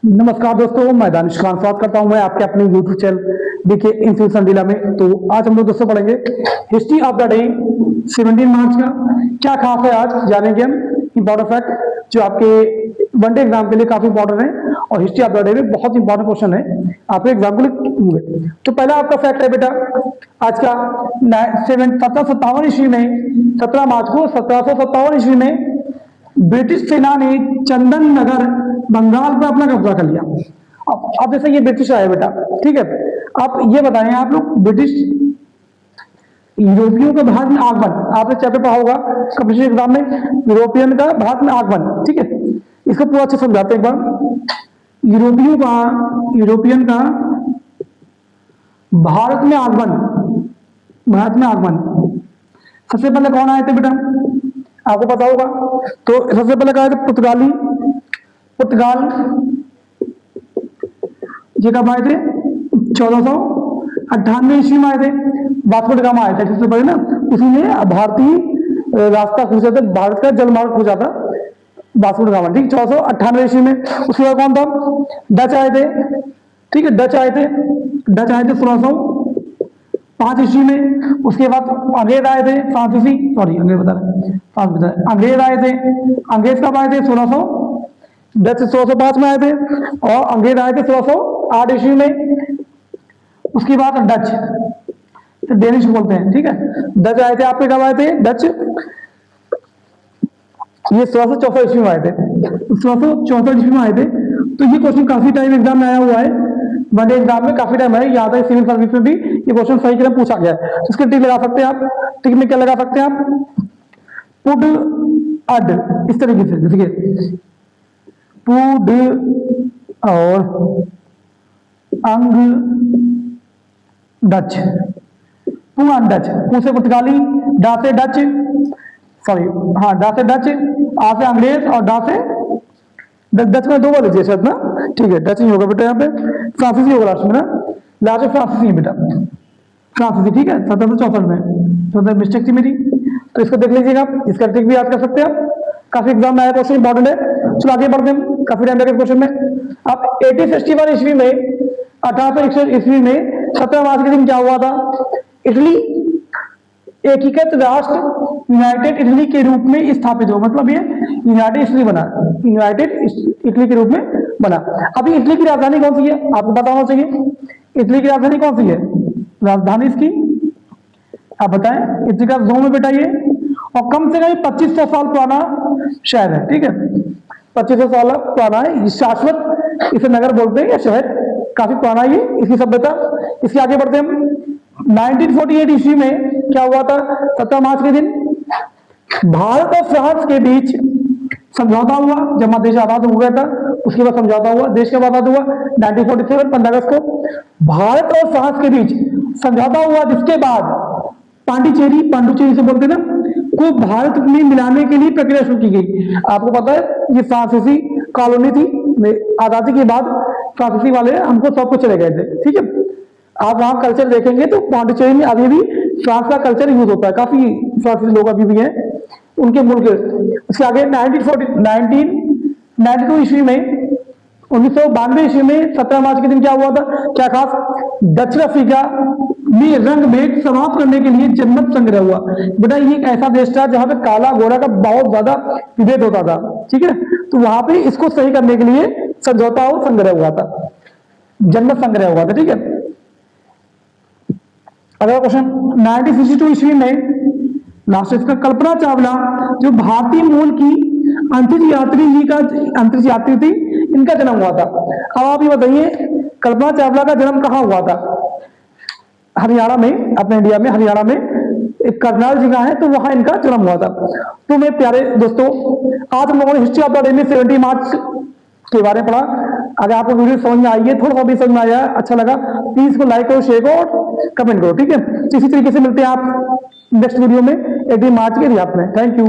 नमस्कार दोस्तों, मैं दानिश खान स्वागत करता हूं मैं आपके अपने YouTube चैनल देखिए इंस्टीट्यूशन जिला में। तो आज हम लोग दोस्तों पढ़ेंगे हिस्ट्री ऑफ द डे 17 मार्च का। क्या खास है आज जानेंगे हम इंपॉर्टेंट फैक्ट जो आपके वनडे एग्जाम के लिए काफी इंपॉर्टेंट है और हिस्ट्री ऑफ द डे में बहुत इंपॉर्टेंट क्वेश्चन है आपके एग्जाम के लिए होंगे। तो पहला आपका फैक्ट है बेटा आज का 1757 ईस्वी में 17 मार्च को 1757 ईस्वी में ब्रिटिश सेना ने चंदन नगर बंगाल पर अपना कब्जा कर लिया। अब जैसे ये ब्रिटिश आए बेटा, ठीक है। आप ये बताएं आप लोग ब्रिटिश यूरोपियों का भारत में आगमन आपने चैप्टर पढ़ा होगा कम्पिटिशन एग्जाम में, यूरोपियन का भारत में आगमन, ठीक है। इसको पूरा अच्छे समझाते हैं एक बार। यूरोपियन का भारत में आगमन सबसे पहले कौन आए थे बेटा आपको पता होगा। तो सबसे पहले कहा था पुर्तगाल ये कब आए थे 1498 ईस्वी में आए थे। वास्को ड गामा आए थे सबसे पहले ना, उसी ने भारतीय रास्ता खोजा था, भारत का जलमार्ग खोजा था वास्को ड गामा, ठीक 1498 ईस्वी में। उसके बाद कौन था डच आए थे, ठीक है। डच आए थे 1605 ईस्वी में। उसके बाद अंग्रेज आए थे अंग्रेज आए थे। अंग्रेज कब आए थे 1605 में आए थे और अंग्रेज आए थे 1608 ईस्वी में। उसके बाद डच तो डेनिश बोलते हैं, ठीक है। डच आए थे आपके कब आए थे डच, ये 1664 ईस्वी में आए थे। 1664 ईस्वी में आए थे। तो ये क्वेश्चन काफी टाइम एग्जाम में आया हुआ है, वन डे एग्जाम में काफी टाइम है, याद है सिविल सर्विस में भी ये क्वेश्चन सही तरह पूछा गया है। इसके टिक लगा सकते हैं आप, टिक में क्या लगा सकते हैं आप पुड अड, इस तरीके से देखिए पुड और अंग डच, पू एंड डच, पू से पुर्तगाली, डा से डच, सॉरी हाँ डा से डच, आ से अंग्रेज और डा से डच में दो बार लीजिए शायद ना, ठीक है। डच नहीं होगा बेटा, यहाँ पे फ्रांसीसी होगा लास्ट में ना, लास्ट में फ्रांसीसी है बेटा, फ्रांसीसी, ठीक है। 1764 में तो मिस्टेक थी मेरी, तो इसको देख लीजिएगा आप, इसका ट्रिक भी याद कर सकते हैं आप, काफी एग्जाम में आया क्वेश्चन इंपॉर्टेंट है। चलो आगे बढ़ते हैं, काफी टाइम लगे क्वेश्चन में। अब 1861 ईस्वी में 1861 ईस्वी में 17 मार्च के दिन क्या हुआ था, इटली एकीकृत राष्ट्र यूनाइटेड इटली के रूप में स्थापित हुआ, मतलब ये यूनाइटेड इटली बना, यूनाइटेड इटली के रूप में बना। अभी इटली की राजधानी कौन सी है आपको पता होना चाहिए, इटली की राजधानी कौन सी है, राजधानी इसकी आप बताएं। इटली का जोन में बेटा ये, और कम से कम 2500 साल पुराना शहर है, ठीक है। 2500 साल पुराना है, शाश्वत इसे नगर बोलते हैं या शहर, काफी पुराना ये इसकी सभ्यता। इसके आगे बढ़ते हैं। 1948 ईस्वी में क्या हुआ था 17 मार्च के दिन, भारत और फ्रांस के बीच समझौता हुआ। जब हमारा देश आजाद हो गया था उसके बाद समझौता हुआ, देश कब आजाद हुआ 1947 15 अगस्त को भारत और फ्रांस के बीच समझौता हुआ, जिसके बाद पांडिचेरी से बोलते ना को भारत में मिलाने के लिए प्रक्रिया शुरू की गई। आपको पता है ये फ्रांसीसी कॉलोनी थी, आजादी के बाद फ्रांसीसी वाले हमको सब कुछ चले गए थे, ठीक है। आप वहां कल्चर देखेंगे तो पांडिचेरी में अभी भी फ्रांस का कल्चर यूज होता है, काफी फ्रांसीसी लोग अभी भी हैं उनके मुल्क। उसके आगे 1992 ईस्वी में 1992 ईस्वी में 17 मार्च के दिन क्या हुआ था, क्या खास, दक्षिण अफ्रीका में रंग भेद समाप्त करने के लिए जनमत संग्रह हुआ। बेटा ये एक ऐसा देश था जहां पे काला गोरा का बहुत ज्यादा विभेद होता था, ठीक है। तो वहां पे इसको सही करने के लिए समझौता और संग्रह हुआ था, जनमत संग्रह हुआ था, ठीक है। अगला क्वेश्चन 1962 ईस्वी में लास्ट इसका कल्पना चावला जो भारतीय मूल की अंतरिक्ष यात्री थी, इनका जन्म हुआ था। अब आप ये बताइए कल्पना चावला का जन्म कहाँ हुआ था, हरियाणा में, अपने इंडिया में हरियाणा में एक करनाल जगह है, तो वहां इनका जन्म हुआ था। तो मेरे प्यारे दोस्तों आज हम लोगों ने हिस्ट्री ऑफ द डे में 17 मार्च के बारे में पढ़ा। अगर आपको वीडियो समझ में आई है, थोड़ा सा भी समझ में आया, अच्छा लगा, प्लीज इसको लाइक करो, शेयर करो और कमेंट करो, ठीक है। इसी तरीके से मिलते हैं आप नेक्स्ट वीडियो में 18 मार्च के इतिहास में। Thank you.